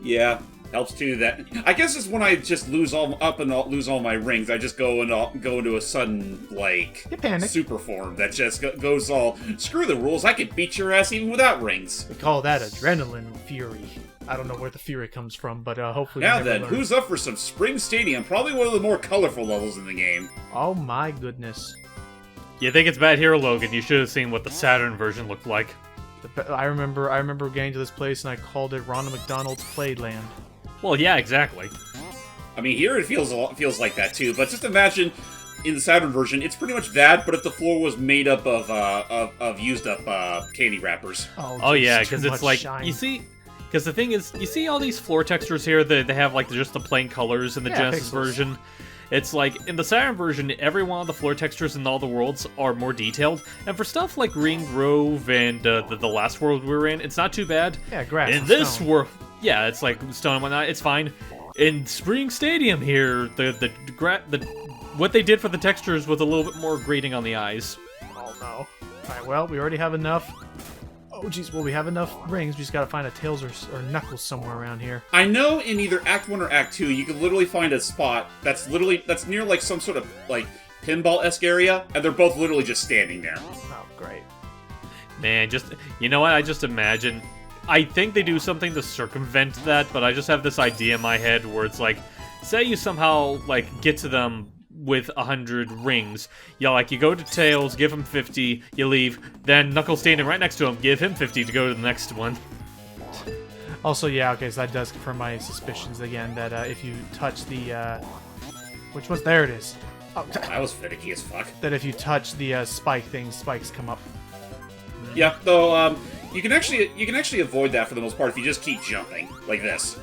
Yeah, helps too. That I guess is when I just lose all my rings. I just go into a sudden You panic. super form that just goes all screw the rules. I can beat your ass even without rings. We call that adrenaline fury. I don't know where the fury comes from, but hopefully. Now we never then, learn. who's up for some Spring Stadium? Probably one of the more colorful levels in the game. Oh my goodness! You think it's bad here, Logan? You should have seen what the Saturn version looked like. I remember getting to this place and I called it Ronald McDonald's Playland. Well, yeah, exactly. I mean, here it feels like that too. But just imagine in the Saturn version, it's pretty much that, but if the floor was made up of used up candy wrappers. Oh yeah, just too because it's much like shine. you see. Because the thing is, you see all these floor textures here that they have like just the plain colors in the Genesis pixels. version. It's like in the Saturn version, every one of the floor textures in all the worlds are more detailed, and for stuff like Green Grove and the last world we were in, it's not too bad. Yeah, grass. In and this stone. world, yeah, it's like stone and whatnot. It's fine. In Spring Stadium here, the what they did for the textures was a little bit more grating on the eyes. Oh no! All right, well, we already have enough. Oh jeez, well we have enough rings. We just gotta find a Tails or Knuckles somewhere around here. I know in either Act 1 or Act 2, you can literally find a spot that's near like some sort of like pinball-esque area, and they're both literally just standing there. Oh great! Man, you know what? I just imagine. I think they do something to circumvent that, but I just have this idea in my head where it's like, say you somehow like get to them with 100 rings. You go to Tails, give him 50, you leave, then Knuckles standing right next to him, give him 50 to go to the next one. Also, yeah, okay, so that does confirm my suspicions again that if you touch the which was there it is. Oh, I was finicky as fuck. that if you touch the spike thing, spikes come up. Yeah, though you can actually avoid that for the most part if you just keep jumping like this.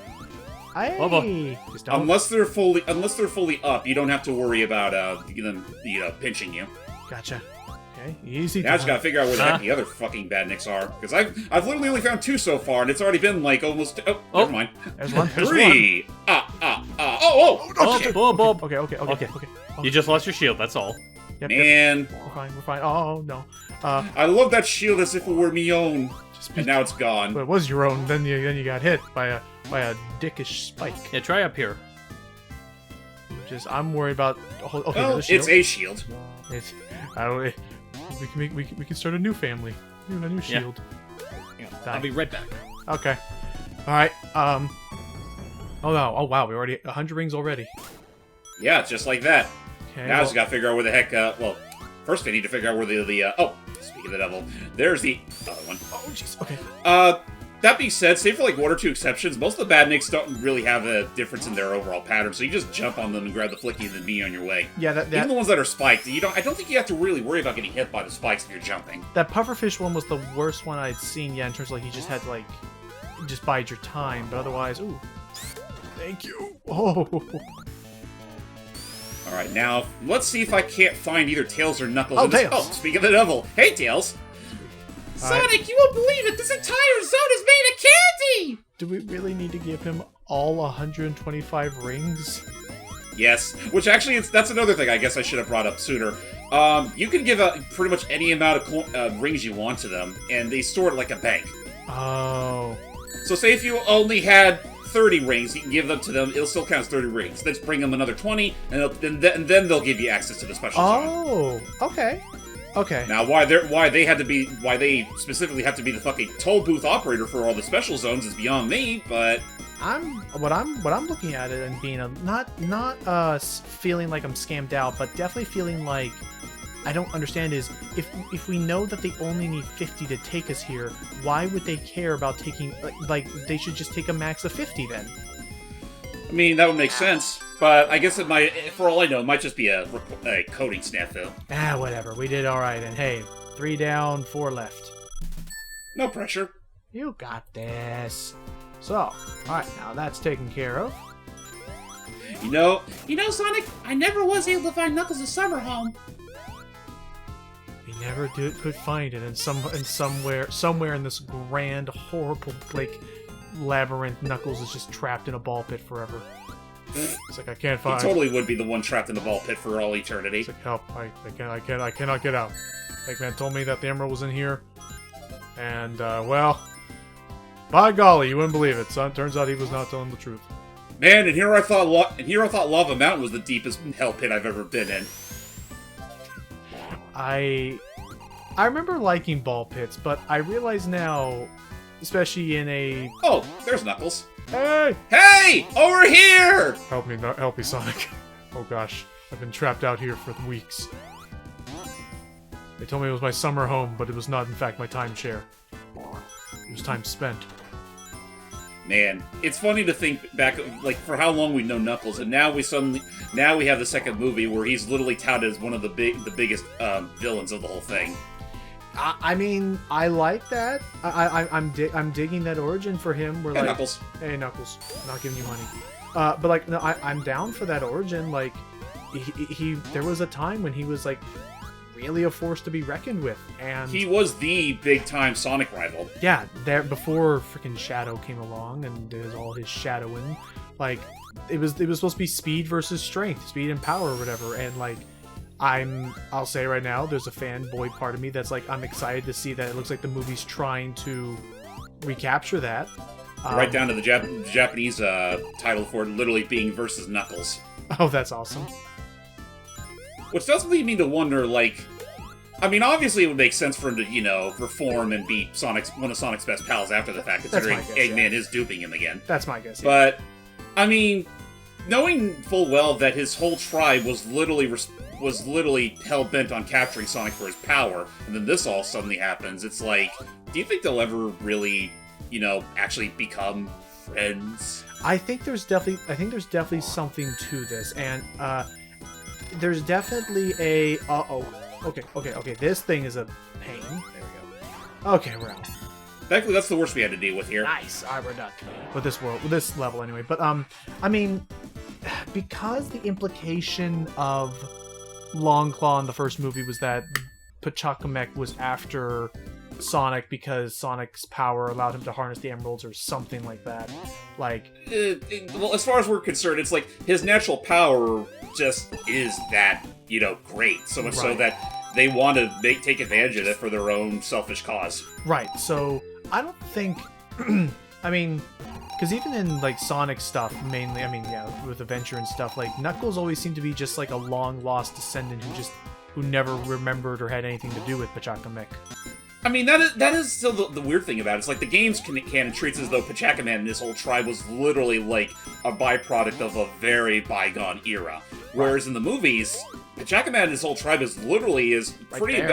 Hey, just don't. Unless they're fully up, you don't have to worry about them pinching you. Gotcha. Okay, easy. Now I just gotta figure out where the heck the other fucking badniks are, because I've literally only found 2 so far, and it's already been like almost. Oh, never mind. There's one. There's 3. Oh, shit. Bob. Okay. You just lost your shield, that's all. Yep, Man, we're fine. Oh no. I love that shield as if it were me own, and now it's gone. But it was your own. Then you got hit by a dickish spike. Yeah, try up here. I'm worried about. Okay, Well, another shield. it's a shield. It's. We can start a new family. A new shield. I'll be right back. Okay. All right. Oh no. Oh wow. We already 100 rings already. Yeah, just like that. Okay. Now I just gotta figure out where the heck. Well, first I need to figure out where speaking of the devil, there's the other one. Oh jeez. Okay. That being said, save for like 1 or 2 exceptions, most of the badniks don't really have a difference in their overall pattern, so you just jump on them and grab the flicky and then be on your way. Yeah, Even the ones that are spiked, I don't think you have to really worry about getting hit by the spikes if you're jumping. that pufferfish one was the worst one I'd seen. Yeah, in terms of like you just had to like just bide your time, but otherwise, ooh. Thank you. Oh. Alright, now, let's see if I can't find either Tails or Knuckles. Oh, in this- Tails! Oh, speaking of the devil. Hey, Tails! Sonic, you won't believe it! This entire zone is made of candy! Do we really need to give him all 125 rings? Yes, which actually, that's another thing I guess I should have brought up sooner. You can give pretty much any amount of rings you want to them, and they store it like a bank. Oh. So say if you only had 30 rings, you can give them to them, it'll still count as 30 rings. Let's bring them another 20, and then they'll give you access to the special zone. Oh. Okay. Okay. Now, why they specifically have to be the fucking toll booth operator for all the special zones is beyond me, but What I'm looking at it and being not feeling like I'm scammed out, but definitely feeling like I don't understand is if we know that they only need 50 to take us here, why would they care about taking like they should just take a max of 50 then? I mean that would make sense. But I guess it might, for all I know, it might just be a coding snafu. Ah, whatever. We did all right, and hey, 3 down, 4 left. No pressure. You got this. So, all right, now that's taken care of. You know, Sonic, I never was able to find Knuckles' summer home. We never could find it, and somewhere in this grand, horrible, like labyrinth, Knuckles is just trapped in a ball pit forever. It's like I can't He find. totally would be the one trapped in the ball pit for all eternity. It's like help! I cannot get out. Eggman told me that the emerald was in here, and well, By golly, you wouldn't believe it. Son, turns out he was not telling the truth. Man, and here I thought Lava Mountain was the deepest hell pit I've ever been in. I remember liking ball pits, but I realize now, especially in a... Oh, there's Knuckles. Hey! Hey! Over here! Help me, Sonic. Oh gosh, I've been trapped out here for weeks. They told me it was my summer home, but it was not, in fact, my timeshare. It was time spent. Man, it's funny to think back, like, for how long we've known Knuckles, and now we have the second movie where he's literally touted as one of the biggest villains of the whole thing. I mean, I like that. I'm digging that origin for him. Where Hey, like, Knuckles. hey Knuckles, I'm not giving you money. But like, no, I'm down for that origin. Like, he there was a time when he was like really a force to be reckoned with, and He was the big-time Sonic rival. yeah, there before freaking Shadow came along and did all his shadowing. Like, it was supposed to be speed versus strength, speed and power or whatever, and like. I'll say right now, there's a fanboy part of me that's like, I'm excited to see that it looks like the movie's trying to recapture that. Right down to the Japanese title for it literally being versus Knuckles. Oh, that's awesome. Which does lead me to wonder, like... I mean, obviously it would make sense for him to, you know, reform and beat one of Sonic's best pals after the fact, considering my guess, Eggman yeah. is duping him again. That's my guess. Yeah. But, I mean, knowing full well that his whole tribe was literally hell-bent on capturing Sonic for his power, and then this all suddenly happens, it's like, do you think they'll ever really, you know, actually become friends? I think there's definitely something to this, and there's definitely a okay. This thing is a pain. There we go. Okay, we're out. Thankfully, that's the worst we had to deal with here. Nice. All right, we're done with this level anyway. But I mean, because the implication of Long Claw in the first movie was that Pachacamac was after Sonic because Sonic's power allowed him to harness the emeralds or something like that. Like, Well, as far as we're concerned, it's like his natural power just is that, you know, great. So much so Right. that they want to take advantage of it for their own selfish cause. right. So I don't think. I mean, because even in like Sonic stuff, mainly, I mean, yeah, with Adventure and stuff, like Knuckles always seemed to be just like a long lost descendant who never remembered or had anything to do with Pachacamac. I mean, that is still the weird thing about it. It's like the game's canon treats it as though Pachacaman and his whole tribe was literally like a byproduct of a very bygone era. Whereas in the movies, Pachacaman and his whole tribe is literally pretty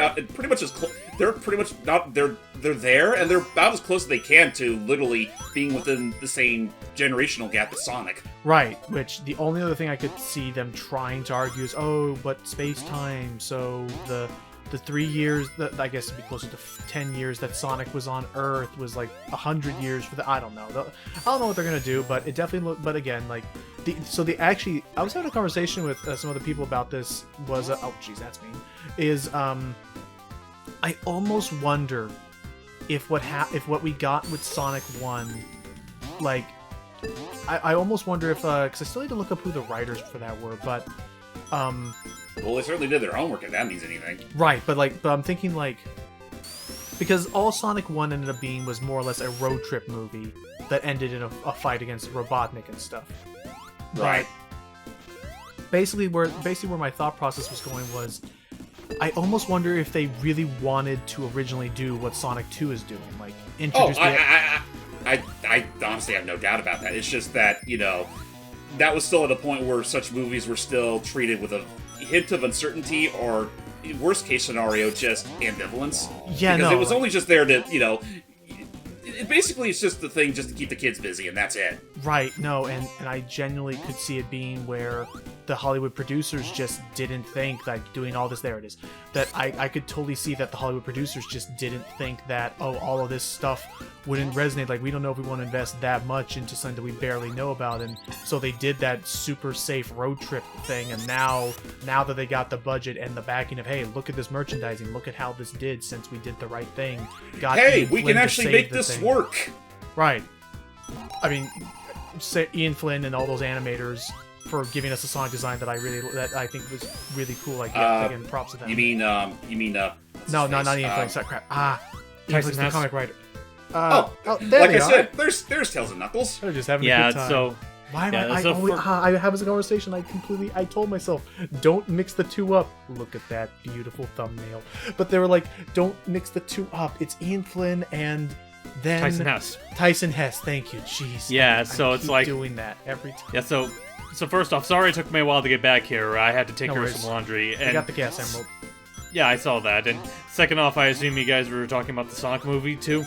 much as they're pretty much not they're there and they're about as close as they can to literally being within the same generational gap as Sonic. Right, which the only other thing I could see them trying to argue is, oh, but space-time, so the 3 years, I guess it'd be closer to 10 years that Sonic was on Earth was like 100 years for the, I don't know. I don't know what they're gonna do, but it definitely but again, like, I was having a conversation with some other people about this, was, oh jeez, that's mean, is, I almost wonder if what we got with Sonic 1, like, I almost wonder if, because I still need to look up who the writers for that were, but, Well, they certainly did their homework, if that means anything. right, but I'm thinking, like, because all Sonic 1 ended up being was more or less a road trip movie that ended in a fight against Robotnik and stuff. Right. But basically where my thought process was going was, I almost wonder if they really wanted to originally do what Sonic 2 is doing, like introduce. I honestly have no doubt about that. It's just that, you know, that was still at a point where such movies were still treated with a hint of uncertainty or, worst case scenario, just ambivalence. Yeah, because no, it was only just there to, you know, basically it's just the thing just to keep the kids busy, and that's it. Right, no, and I genuinely could see it being where the Hollywood producers just didn't think, like, doing all this, there it is, that I could totally see that the Hollywood producers just didn't think that, oh, all of this stuff wouldn't resonate, like, we don't know if we want to invest that much into something that we barely know about, and so they did that super safe road trip thing, and now that they got the budget and the backing of, hey, look at this merchandising, look at how this did since we did the right thing. Hey, we can actually make this work! Right. I mean, say Ian Flynn and all those animators for giving us a Sonic design that I think was really cool. Like, yeah, again, props to them. You mean, no, not Ian Flynn. Sorry, crap. Ian Flynn's the comic writer. There like they I are. said, there's Tails and Knuckles. They're just having a Yeah, good time. so Why am yeah, I so always, for- I have a conversation. I told myself, don't mix the two up. Look at that beautiful thumbnail. But they were like, don't mix the two up. It's Ian Flynn and then Tyson Hess. Tyson Hess. Thank you. Jeez. Yeah, I so it's keep like- doing that every time. Yeah, so first off, sorry it took me a while to get back here. I had to take No care of worries. some laundry. I And got the gas emerald. yeah, I saw that. And second off, I assume you guys were talking about the Sonic movie too.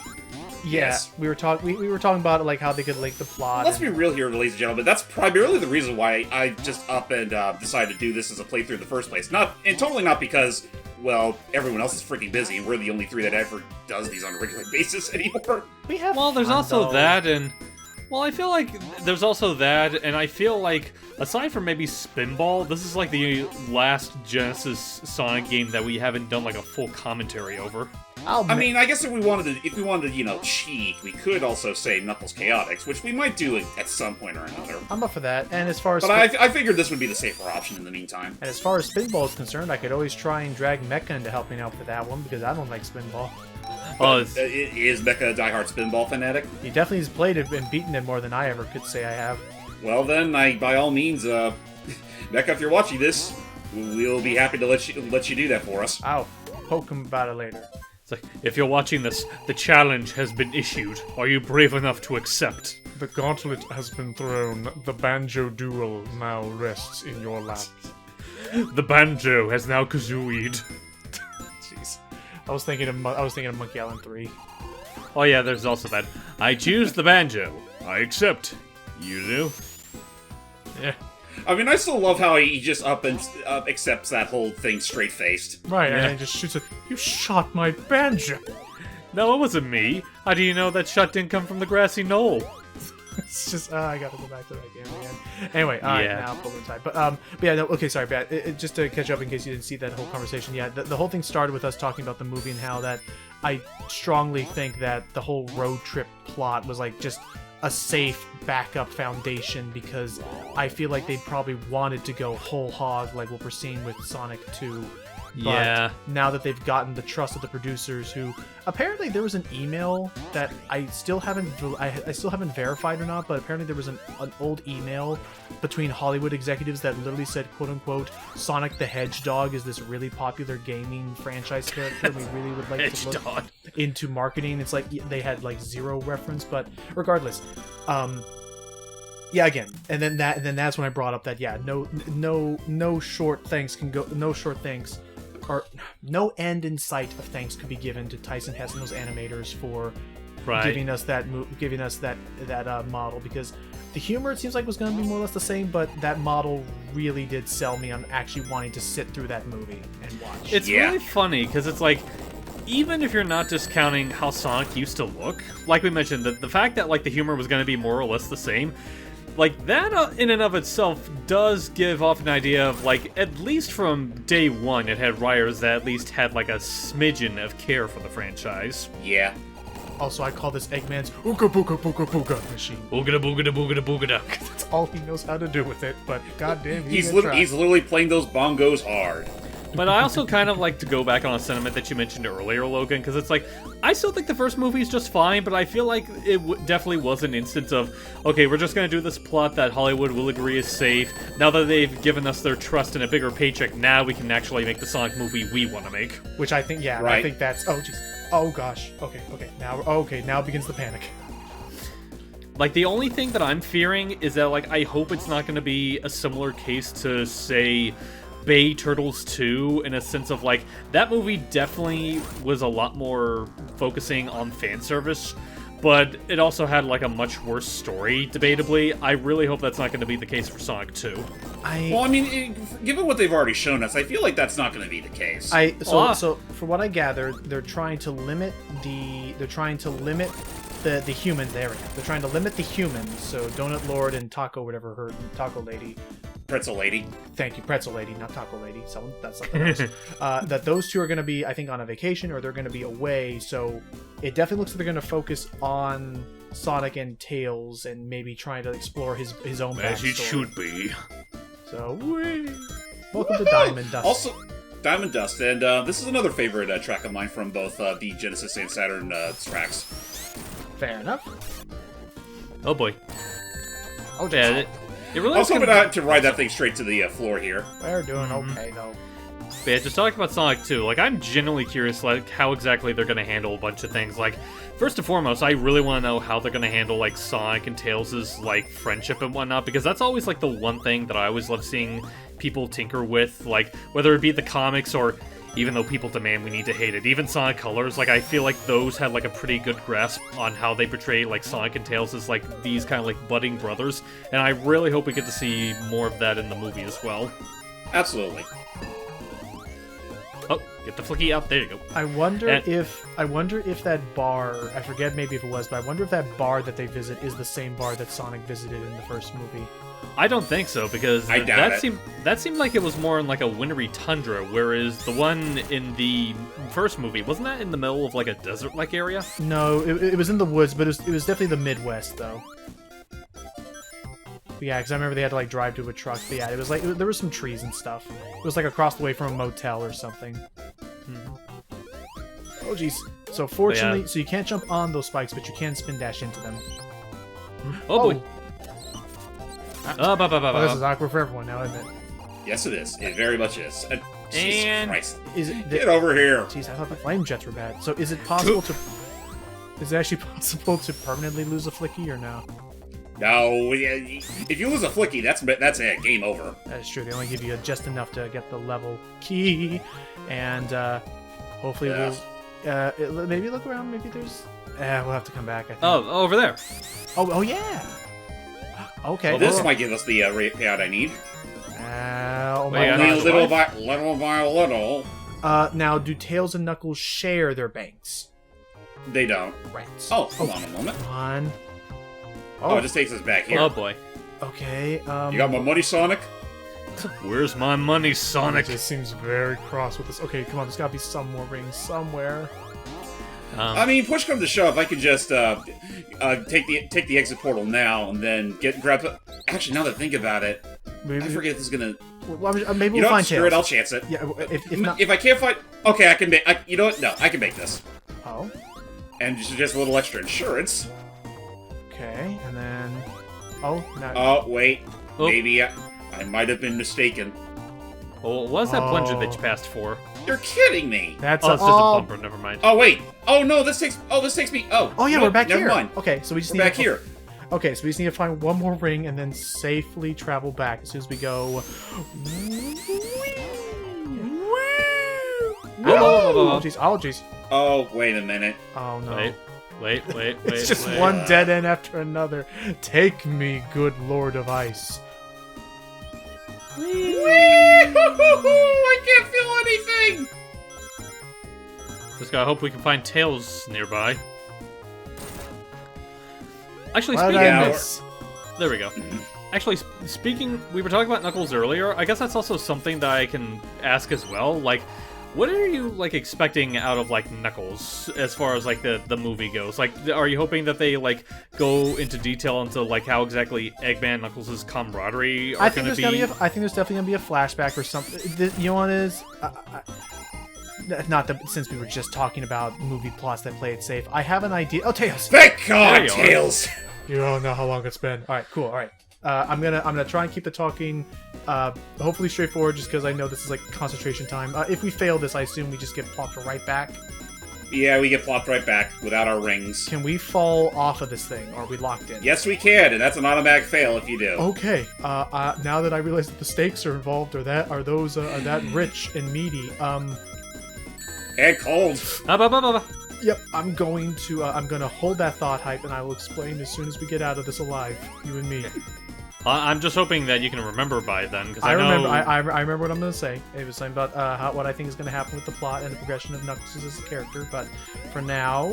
Yeah, Yes. we were talking. We were talking about like how they could link the plot. Let's and- be real here, ladies and gentlemen. That's primarily the reason why I just up and decided to do this as a playthrough in the first place. Totally not because, well, everyone else is freaking busy and we're the only three that ever does these on a regular basis anymore. we have. Well, there's fun, also though. that, and well, I feel like there's also that, and I feel like aside from maybe Spinball, this is like the last Genesis Sonic game that we haven't done like a full commentary over. I mean, I guess if we wanted to, cheat, we could also say Knuckles Chaotix, which we might do at some point or another. I'm up for that. And as far as But I figured this would be the safer option in the meantime. and as far as Spinball is concerned, I could always try and drag Mecha into helping out for that one because I don't like Spinball. Oh, it's- Is Mecha a diehard Spinball fanatic? He definitely has played it and beaten it more than I ever could say I have. Well then, by all means, Mecha, if you're watching this, we'll be happy to let you do that for us. I'll poke him about it later. it's like, if you're watching this, the challenge has been issued. Are you brave enough to accept? The gauntlet has been thrown. The banjo duel now rests in your lap. The banjo has now kazooied. Jeez. I was thinking of Monkey Island 3. Oh yeah, there's also that. I choose the banjo. I accept. You do? Yeah. I mean, I still love how he just up and accepts that whole thing straight faced. Right, Yeah. and then just shoots it. You shot my banjo. No, it wasn't me. How do you know that shot didn't come from the grassy knoll? It's just I gotta go back to that game again. Anyway, alright, Yeah. now pull inside. But yeah, no, okay, sorry, Bat. Just to catch up in case you didn't see that whole conversation. Yeah, the whole thing started with us talking about the movie and how that I strongly think that the whole road trip plot was like just a safe backup foundation because I feel like they probably wanted to go whole hog like what we're seeing with Sonic 2. But Yeah. now that they've gotten the trust of the producers, who apparently there was an email that I still haven't verified or not, but apparently there was an old email between Hollywood executives that literally said, "quote unquote," Sonic the Hedgehog is this really popular gaming franchise character we really would like to look Hedgehog. into marketing. It's like they had like zero reference, but regardless, yeah, again, and then that's when I brought up that no short thanks can go, no short thanks, or no end in sight of thanks could be given to Tyson Hess and those animators for Right. giving us that model, because the humor, it seems like, was going to be more or less the same, but that model really did sell me on actually wanting to sit through that movie and watch. It's Yeah. really funny because it's like, even if you're not discounting how Sonic used to look, like we mentioned, the fact that like the humor was going to be more or less the same, like that in and of itself does give off an idea of like, at least from day one, it had writers that at least had like a smidgen of care for the franchise. Yeah. Also, I call this Eggman's Ooga Booga Booga Booga machine. Boogada boogada boogada boogada. That's all he knows how to do with it, but goddamn, He's literally playing those bongos hard. But I also kind of like to go back on a sentiment that you mentioned earlier, Logan, because it's like, I still think the first movie is just fine, but I feel like it definitely was an instance of, okay, we're just going to do this plot that Hollywood will agree is safe. Now that they've given us their trust and a bigger paycheck, now we can actually make the Sonic movie we want to make. Which I think, yeah, I Right. think that's. Oh, jeez. Oh gosh. Okay. Now begins the panic. Like, the only thing that I'm fearing is that, like, I hope it's not going to be a similar case to, say, Bay Turtles 2, in a sense of, like, that movie definitely was a lot more focusing on fan service, but it also had, like, a much worse story, debatably. I really hope that's not going to be the case for Sonic 2. Well, I mean, given what they've already shown us, I feel like that's not going to be the case. So for what I gather, they're trying to limit the humans area. They're trying to limit the humans. So Donut Lord and Taco, whatever her Taco Lady. Pretzel Lady. Thank you, Pretzel Lady, not Taco Lady. That's something else. That those two are going to be, I think, on a vacation, or they're going to be away. So it definitely looks like they're going to focus on Sonic and Tails, and maybe trying to explore his own backstory. As it should be. So, welcome to Diamond Dust. Also, Diamond Dust, and this is another favorite track of mine from both the Genesis and Saturn tracks. Fair enough. Oh boy. Oh, Yeah, it really I was is hoping gonna- to ride that thing straight to the floor here. We're doing okay, though. Yeah, just talking about Sonic 2, like, I'm genuinely curious, like, how exactly they're gonna handle a bunch of things. Like, first and foremost, I really want to know how they're gonna handle, like, Sonic and Tails' like, friendship and whatnot, because that's always, like, the one thing that I always love seeing people tinker with, like, whether it be the comics or, even though people demand we need to hate it, even Sonic Colors, like, I feel like those had, like, a pretty good grasp on how they portray, like, Sonic and Tails as, like, these kind of, like, budding brothers, and I really hope we get to see more of that in the movie as well. Absolutely. Oh, get the flicky out. There you go. I wonder And- if that bar, I forget maybe if it was, but I wonder if that bar that they visit is the same bar that Sonic visited in the first movie. I don't think so, because I doubt that seemed like it was more in like a wintry tundra, whereas the one in the first movie, wasn't that in the middle of like a desert-like area? No, it was in the woods, but it was definitely the Midwest, though. But yeah, because I remember they had to like drive to a truck. But yeah, it was like there were some trees and stuff. It was like across the way from a motel or something. Oh jeez. So fortunately, so you can't jump on those spikes, but you can spin dash into them. Oh boy. Oh, this is awkward for everyone now, isn't it? Yes, it is. It very much is. Jesus And- Christ. Is it? Get over here. Jeez, I thought the flame jets were bad. So is it possible to? Is it actually possible to permanently lose a flicky or no? No, if you lose a flicky, that's it. Game over. That is true. They only give you just enough to get the level key, and hopefully we'll maybe look around. Maybe there's. We'll have to come back. I think. Oh, over there. Oh yeah. Okay. This might give us the payout I need. Oh Wait, my I gosh. don't- Little by little. Now, do Tails and Knuckles share their banks? They don't. Rats. Oh, hold on a moment. Come on. Oh, it just takes us back here. Oh boy. Okay. You got my money, Sonic? Where's my money, Sonic? It just seems very cross with this. Okay, come on. There's got to be some more rings somewhere. I mean, push come to shove, I could just take the exit portal now and then grab. Actually, now that I think about it, Maybe, I forget if this is gonna. Well, maybe You we'll know what? find Screw it. Tails. I'll chance it. Yeah. If not. If I can't find, okay, I can make. You know what? No, I can make this, Oh. and just a little extra insurance. Okay. And then. Oh no. Oh wait, Oh. maybe I might have been mistaken. Well, what was that plunger that Oh. you passed for? You're kidding me. That's Oh, it's just a bumper. Never mind. Oh wait. Oh no, this takes me. Oh. Oh yeah, no, we're back never here. Mind. Okay, so we just We're need back to, here. Okay, so we just need to find one more ring and then safely travel back as soon as we go. Oh jeez! Oh jeez! Oh wait a minute. Oh no! Wait. It's just wait. one dead end after another. Take me, good Lord of Ice. I can't feel anything. Just gotta hope we can find Tails nearby. Actually, What did speaking I Yeah, miss? there we go. Actually, speaking, we were talking about Knuckles earlier. I guess that's also something that I can ask as well. Like, what are you like expecting out of like Knuckles as far as like the movie goes? Like, are you hoping that they like go into detail into like how exactly Eggman and Knuckles' camaraderie are I think going to there's be? gonna be. I think there's definitely gonna be a flashback or something. You know what it is? Not that since we were just talking about movie plots that play it safe. I have an idea. Oh, Tails! Thank There God, you are. Tails. You don't know how long it's been. All right, cool. All right, I'm gonna try and keep the talking hopefully straightforward, just because I know this is like concentration time. If we fail this, I assume we just get plopped right back. Yeah, we get plopped right back without our rings. Can we fall off of this thing, or are we locked in? Yes, we can, and that's an automatic fail if you do. Okay. Now that I realize that the stakes are involved, are that rich and meaty. And cold. Yep. I'm gonna hold that thought hype, and I will explain as soon as we get out of this alive, you and me. I'm just hoping that you can remember by then, because I I know. remember. I remember what I'm gonna say. It was something about what I think is gonna happen with the plot and the progression of Knuckles as a character. But for now,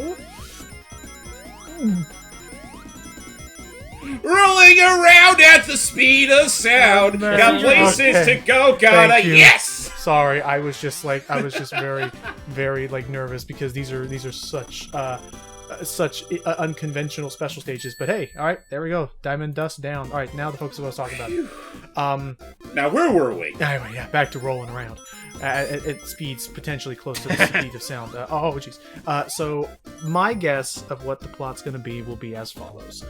Rolling around at the speed of sound. Oh, man. Got places Okay. to go, gotta Thank you. yes! sorry. I was just very, very like nervous because these are such unconventional special stages. But hey, all right, there we go. Diamond Dust down. All right, now the focus of what I was talking about. Now, where were we? Anyway, yeah, back to rolling around. at speeds potentially close to the speed of sound. Oh, jeez. So my guess of what the plot's going to be will be as follows.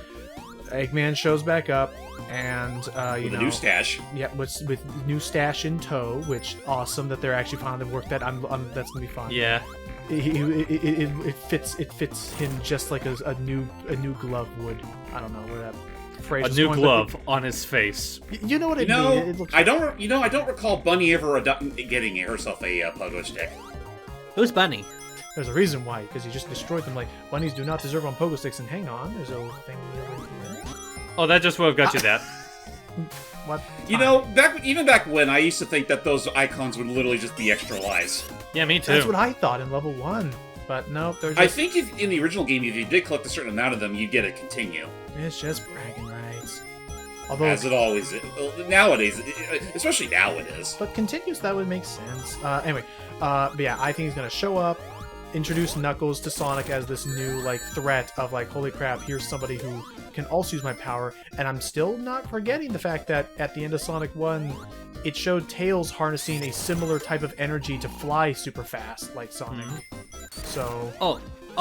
Eggman shows back up, and With a new stash. Yeah, with new stash in tow, which awesome that they're actually finally worked that. That's gonna be fun. Yeah. It fits him just like a new glove would. I don't know where that phrase. A was new going, glove on his face. You know what I You mean? know, It looks I don't recall Bunny ever getting herself a pogo stick. Who's Bunny? There's a reason why, because you just destroyed them. Like, bunnies do not deserve on pogo sticks. And hang on, there's a thing over here. Oh, that just would have got you that. What? You know, even back when, I used to think that those icons would literally just be extra lives. Yeah, me too. That's what I thought in level 1. But no, they're just... I think in the original game, if you did collect a certain amount of them, you'd get a continue. It's just bragging rights. Although, As it always is. Nowadays, especially now it is. but continues, that would make sense. Anyway, but yeah, I think he's gonna show up, introduce Knuckles to Sonic as this new, like, threat of, like, holy crap, here's somebody who can also use my power, and I'm still not forgetting the fact that at the end of Sonic 1, it showed Tails harnessing a similar type of energy to fly super fast, like Sonic. So, Oh,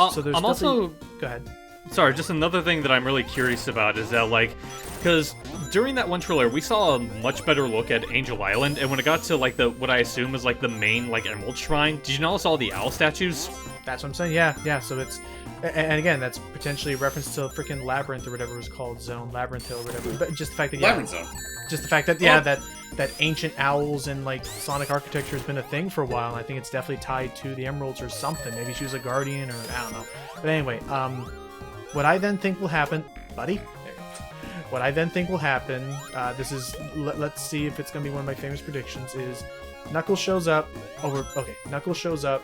so there's I'm also... Go ahead. Sorry, just another thing that I'm really curious about is that, like, because during that one trailer, we saw a much better look at Angel Island, and when it got to, like, what I assume is, like, the main, like, Emerald Shrine, did you notice all the owl statues? That's what I'm saying. Yeah. So it's, and again, that's potentially a reference to freaking Labyrinth or whatever it was called, Zone, Labyrinth Hill, or whatever. But just the fact that Labyrinth Zone. just the fact that that ancient owls and like Sonic architecture has been a thing for a while. And I think it's definitely tied to the Emeralds or something. Maybe she was a guardian, or I don't know. But anyway, what I then think will happen, buddy. There you go. What I then think will happen. This is let's see if it's gonna be one of my famous predictions. Is Knuckles shows up. Knuckles shows up.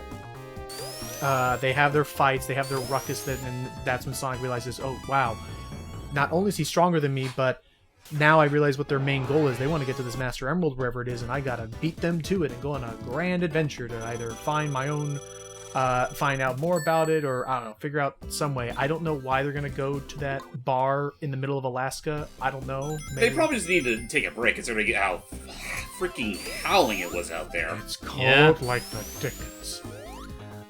They have their fights, they have their ruckus, and that's when Sonic realizes, oh wow, not only is he stronger than me, but now I realize what their main goal is. They want to get to this Master Emerald, wherever it is, and I gotta beat them to it and go on a grand adventure to either find my own, find out more about it, or I don't know, figure out some way. I don't know why they're gonna go to that bar in the middle of Alaska. I don't know. Maybe. They probably just need to take a break considering how freaking howling it was out there. It's cold Yeah. like the Dickens.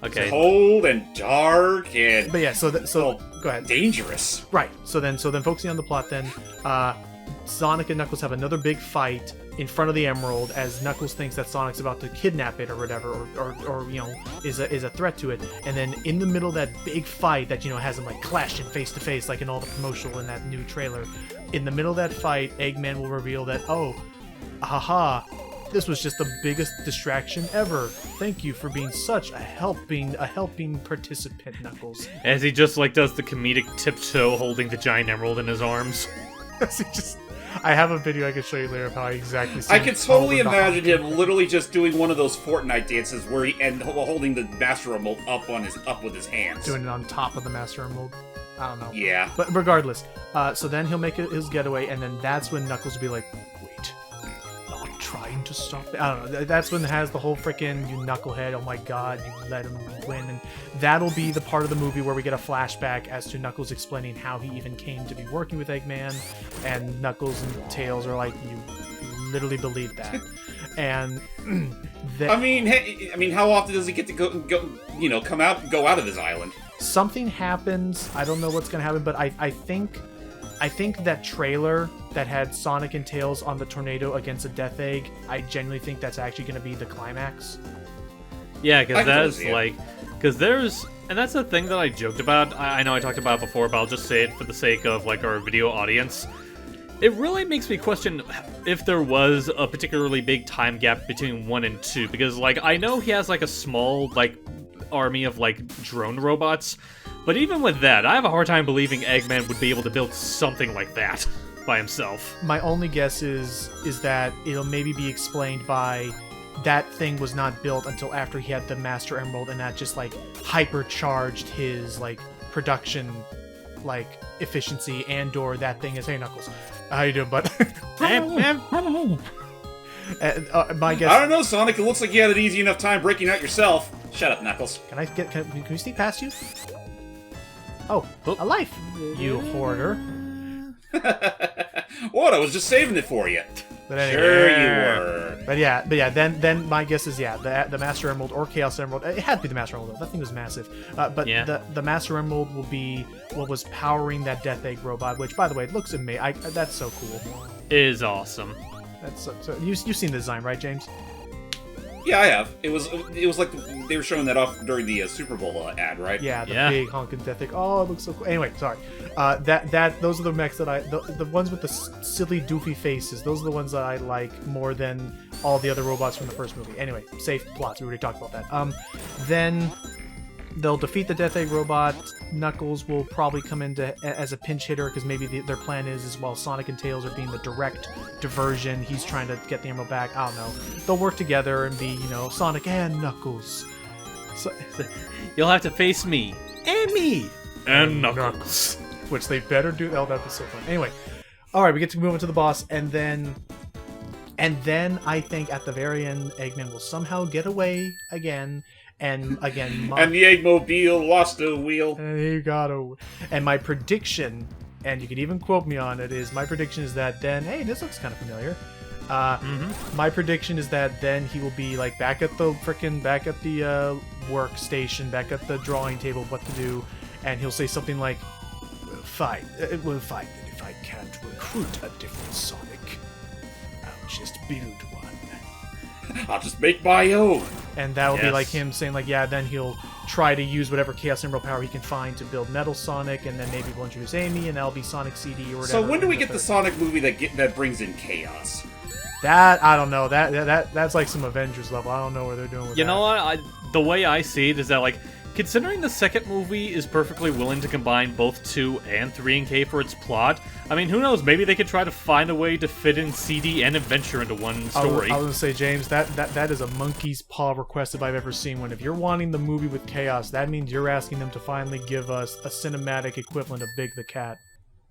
Okay. Cold and dark and But yeah, so go ahead. dangerous. Right. So then focusing on the plot, then Sonic and Knuckles have another big fight in front of the Emerald as Knuckles thinks that Sonic's about to kidnap it or whatever, or you know, is a threat to it. And then in the middle of that big fight that, you know, has them like clashing face to face like in all the promotional in that new trailer, in the middle of that fight, Eggman will reveal that, oh, haha, this was just the biggest distraction ever. Thank you for being such a helping participant, Knuckles. As he just, like, does the comedic tiptoe holding the giant emerald in his arms. I have a video I can show you later of how I exactly see I him could totally hold the dog. imagine him literally just doing one of those Fortnite dances where holding the Master Emerald up with his hands. Doing it on top of the Master Emerald. I don't know. Yeah. But regardless, so then he'll make his getaway, and then that's when Knuckles will be like, wait, are we trying to stop it? I don't know. That's when it has the whole freaking, you knucklehead, oh my god, you let him win. And that'll be the part of the movie where we get a flashback as to Knuckles explaining how he even came to be working with Eggman, and Knuckles and Tails are like, you literally believe that. And I mean, how often does he get to go go out of his island? Something happens. I don't know what's gonna happen, but I think that trailer that had Sonic and Tails on the tornado against a Death Egg, I genuinely think that's actually gonna be the climax. Yeah, I because can totally that's see it. like, because there's, and that's the thing that I joked about. I know I talked about it before, but I'll just say it for the sake of like our video audience. It really makes me question if there was a particularly big time gap between 1 and 2, because like I know he has like a small like army of like drone robots, but even with that, I have a hard time believing Eggman would be able to build something like that by himself. My only guess is that it'll maybe be explained by that thing was not built until after he had the Master Emerald, and that just like hypercharged his like production like efficiency, and/or that thing is, hey Knuckles, how you doing, bud? My guess. I don't know, Sonic. It looks like you had an easy enough time breaking out yourself. Shut up, Knuckles. Can we sneak past you? Oh, a life, you hoarder. What? I was just saving it for you. But anyway. Sure you were. But yeah. Then my guess is the Master Emerald or Chaos Emerald. It had to be the Master Emerald. That thing was massive. But the Master Emerald will be what was powering that Death Egg robot. Which, by the way, it looks amazing. That's so cool. It is awesome. That's so you've seen the design, right, James? Yeah, I have. It was like they were showing that off during the Super Bowl ad, right? Yeah, the big honking Death Egg. Oh, it looks so cool. Anyway, sorry. Those are the mechs that the ones with the silly doofy faces. Those are the ones that I like more than all the other robots from the first movie. Anyway, safe plots. We already talked about that. Then they'll defeat the Death Egg robot. Knuckles will probably come into as a pinch hitter because maybe their plan is while Sonic and Tails are being the direct diversion, he's trying to get the Emerald back. I don't know. They'll work together and be, Sonic and Knuckles. So, you'll have to face me and me and Knuckles. Which they better do. Oh, that'd be so fun. Anyway, all right, we get to move into the boss, and then I think at the very end, Eggman will somehow get away again. And again, and the Eggmobile lost a wheel. And he got a. And my prediction, and you can even quote me on it, is my prediction is that then, hey, this looks kind of familiar. My prediction is that then he will be like back at the workstation, back at the drawing table, what to do, and he'll say something like, "Fine, we'll find it. If I can't recruit a different Sonic, I'll just build one. I'll just make my own." And that will be like him saying like, then he'll try to use whatever Chaos Emerald power he can find to build Metal Sonic, and then maybe we'll introduce Amy, and that'll be Sonic CD or whatever. So when do we get the Sonic movie that brings in Chaos? That I don't know. That's like some Avengers level. I don't know where they're doing with that. You know what? The way I see it is that, like, considering the second movie is perfectly willing to combine both 2 and 3 and K for its plot, I mean, who knows? Maybe they could try to find a way to fit in CD and Adventure into one story. I was gonna say, James, that is a monkey's paw request if I've ever seen one. If you're wanting the movie with Chaos, that means you're asking them to finally give us a cinematic equivalent of Big the Cat.